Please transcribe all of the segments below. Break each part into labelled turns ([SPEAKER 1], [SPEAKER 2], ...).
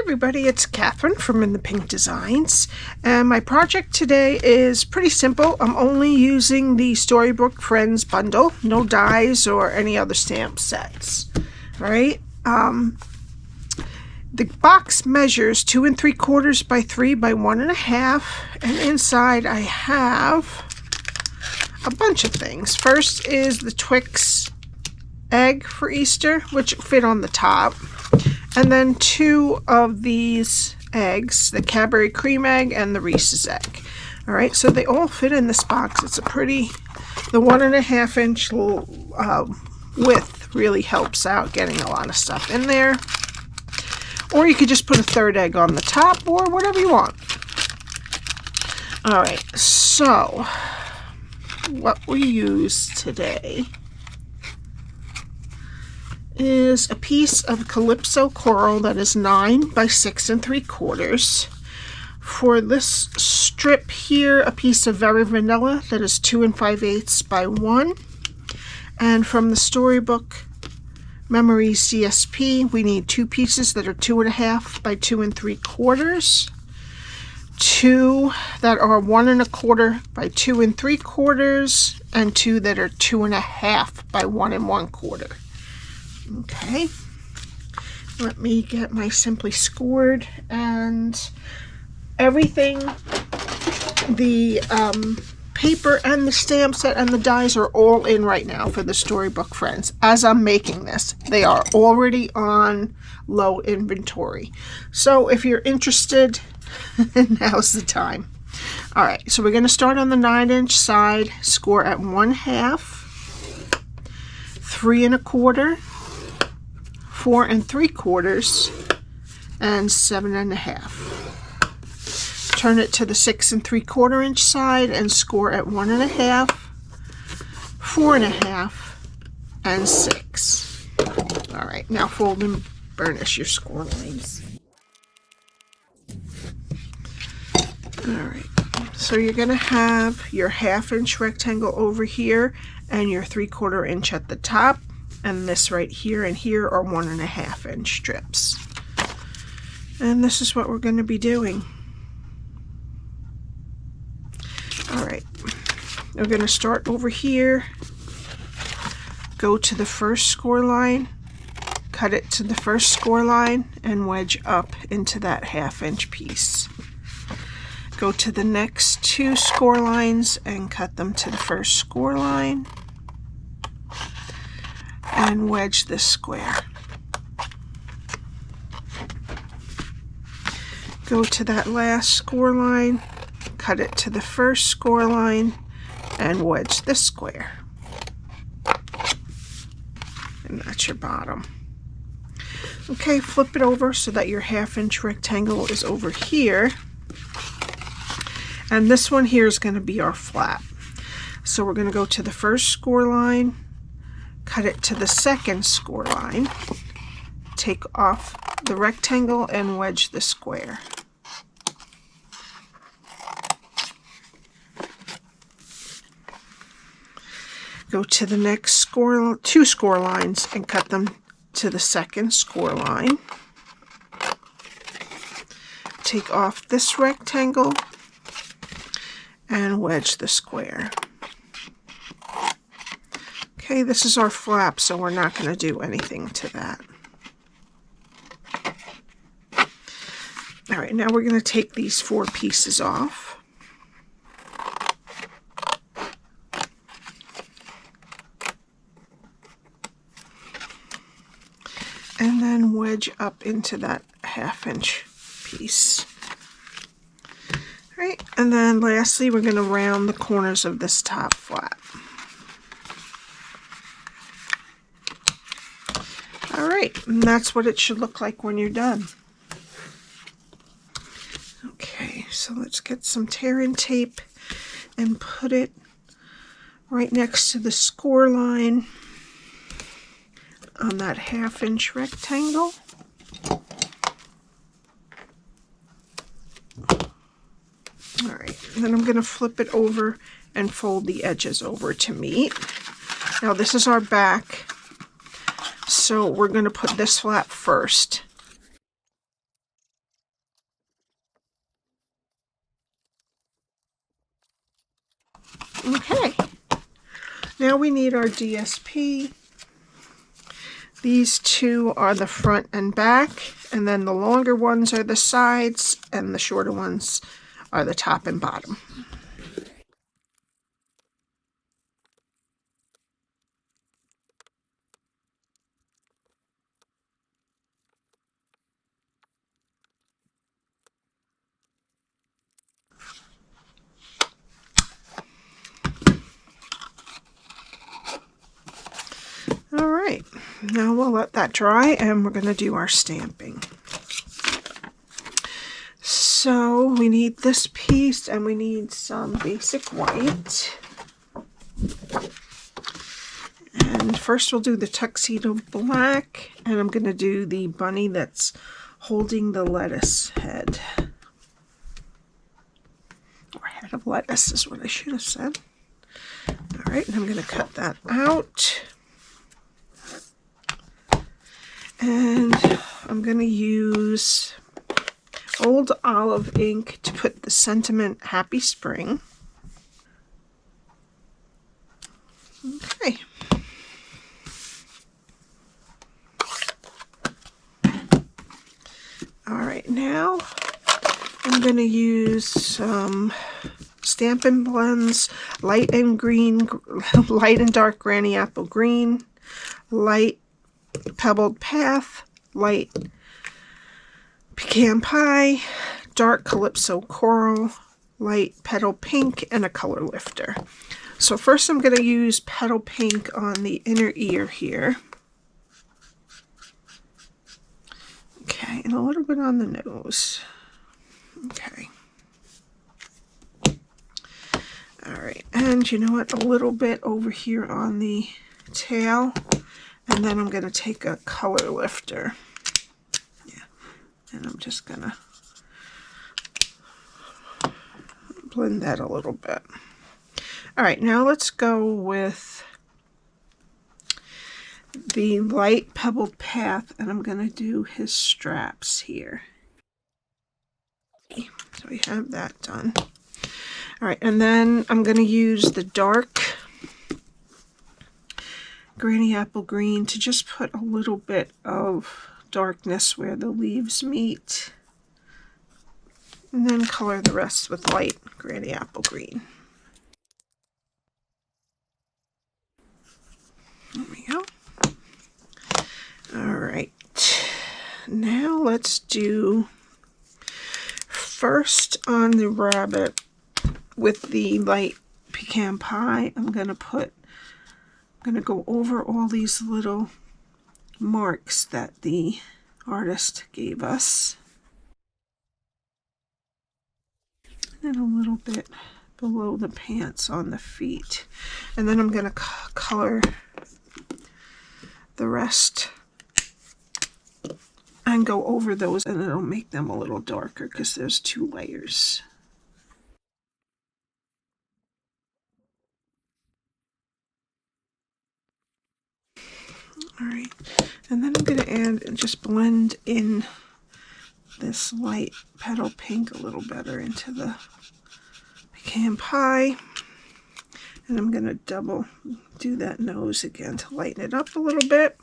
[SPEAKER 1] everybody, it's Cathryn from In the Pink Designs, and my project today is pretty simple. I'm only using the Storybook Friends bundle, no dies or any other stamp sets. Alright, the box measures 2 3/4 by 3 by 1 1/2, and inside I have a bunch of things. First is the Twix egg for Easter, which fit on the top. And then 2 of these eggs, the Cadbury Cream egg and the Reese's egg. Alright, so they all fit in this box. It's a pretty, the 1 1/2 inch width really helps out getting a lot of stuff in there. Or you could just put a 3rd egg on the top, or whatever you want. Alright, so what we use today is a piece of Calypso coral that is 9 by 6 3/4. For this strip here, a piece of Very Vanilla that is 2 5/8 by 1. And from the Storybook Memories CSP, we need 2 pieces that are 2 1/2 by 2 3/4. 2 that are 1 1/4 by 2 3/4, and 2 that are 2 1/2 by 1 1/4. Okay, let me get my Simply Scored, and everything, the paper and the stamp set and the dies are all in right now for the Storybook Friends. As I'm making this, they are already on low inventory. So if you're interested, now's the time. Alright, so we're going to start on the 9-inch side, score at 1/2, 3 1/4, 4 3/4, and 7 1/2. Turn it to the 6 3/4 inch side and score at 1 1/2, 4 1/2, and 6. Alright, now fold and burnish your score lines. Alright, so you're going to have your 1/2 inch rectangle over here and your 3/4 inch at the top. And this right here and here are 1 1/2 inch strips. And this is what we're going to be doing. Alright, we're going to start over here, go to the first score line, cut it to the first score line, and wedge up into that 1/2 inch piece. Go to the next 2 score lines and cut them to the first score line, and wedge this square. Go to that last score line, cut it to the first score line, and wedge this square. And that's your bottom. Okay, flip it over so that your 1/2 inch rectangle is over here. And this one here is going to be our flap. So we're going to go to the first score line, cut it to the second score line, take off the rectangle and wedge the square. Go to the next 2 score lines and cut them to the second score line. Take off this rectangle and wedge the square. Okay, this is our flap, so we're not going to do anything to that. Alright, now we're going to take these 4 pieces off. And then wedge up into that 1/2 inch piece. Alright, and then lastly we're going to round the corners of this top flap. Alright, and that's what it should look like when you're done. Okay, so let's get some tear-in tape and put it right next to the score line on that 1/2 inch rectangle. Alright, and then I'm going to flip it over and fold the edges over to meet. Now this is our back, so we're going to put this flap first. Okay, now we need our DSP. These two are the front and back, and then the longer ones are the sides, and the shorter ones are the top and bottom. All right, now we'll let that dry and we're going to do our stamping. So we need this piece and we need some basic white. And first we'll do the Tuxedo Black, and I'm going to do the bunny that's holding the lettuce head. Or head of lettuce is what I should have said. All right, and I'm going to cut that out. And I'm going to use Old Olive ink to put the sentiment Happy Spring. Okay. All right, now I'm going to use some Stampin Blends, light and green, light and dark Granny Apple Green, light Pebbled Path, light Pecan Pie, dark Calypso Coral, light Petal Pink, and a color lifter. So first I'm going to use Petal Pink on the inner ear here. Okay, and a little bit on the nose. Okay. Alright, and you know what? A little bit over here on the tail. And then I'm going to take a color lifter. Yeah, and I'm just going to blend that a little bit. Alright, now let's go with the light Pebbled Path, and I'm going to do his straps here. Okay, so we have that done. Alright, and then I'm going to use the dark Granny Apple Green to just put a little bit of darkness where the leaves meet. And then color the rest with light Granny Apple Green. There we go. Alright, now let's do first on the rabbit with the light Pecan Pie. I'm going to go over all these little marks that the artist gave us. And a little bit below the pants on the feet. And then I'm going to color the rest and go over those, and it'll make them a little darker because there's 2 layers. Alright, and then I'm going to add and just blend in this light Petal Pink a little better into the Pecan Pie. And I'm going to double do that nose again to lighten it up a little bit.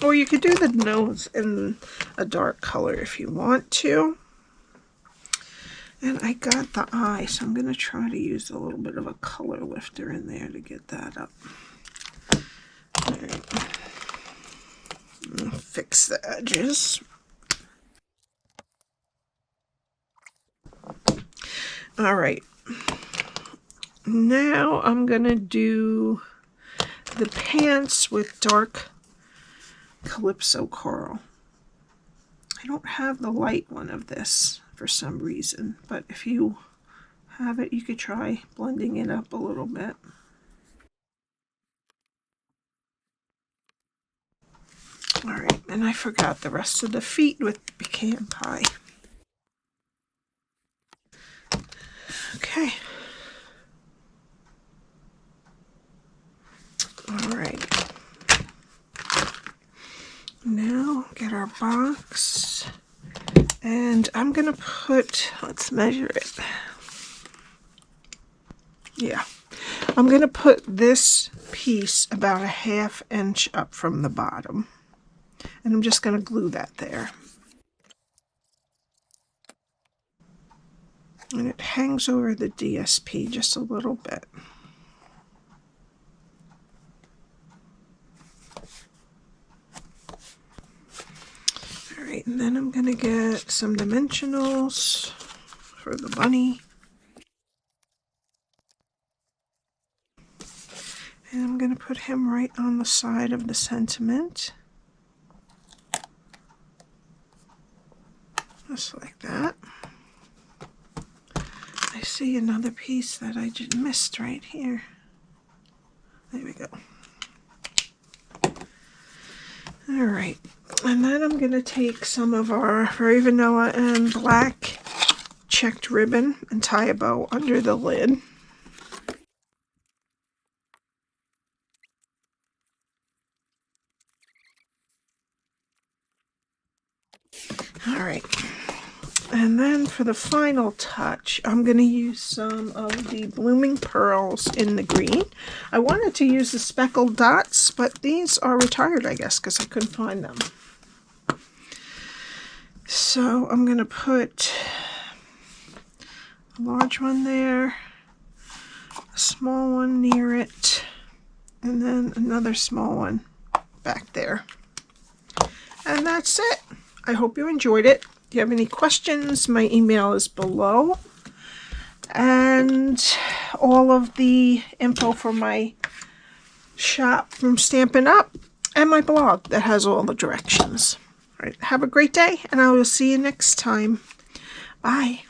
[SPEAKER 1] Or you could do the nose in a dark color if you want to. And I got the eye, so I'm going to try to use a little bit of a color lifter in there to get that up. All right. Fix the edges. All right. Now I'm going to do the pants with dark Calypso Coral. I don't have the light one of this for some reason, but if you have it, you could try blending it up a little bit. Alright, and I forgot the rest of the feet with Pecan Pie. Okay. Alright. Now get our box, and I'm going to put, let's measure it. Yeah, I'm going to put this piece about a 1/2 inch up from the bottom. And I'm just going to glue that there. And it hangs over the DSP just a little bit. Alright, and then I'm going to get some dimensionals for the bunny. And I'm going to put him right on the side of the sentiment. Just like that. I see another piece that I just missed right here. There we go. Alright, and then I'm going to take some of our Very Vanilla and black checked ribbon and tie a bow under the lid. Alright, and then for the final touch, I'm going to use some of the Blooming Pearls in the green. I wanted to use the speckled dots, but these are retired, I guess, because I couldn't find them. So I'm going to put a large one there, a small one near it, and then another small one back there. And that's it. I hope you enjoyed it. If you have any questions, my email is below. And all of the info for my shop from Stampin' Up! And my blog that has all the directions. All right, have a great day, and I will see you next time. Bye.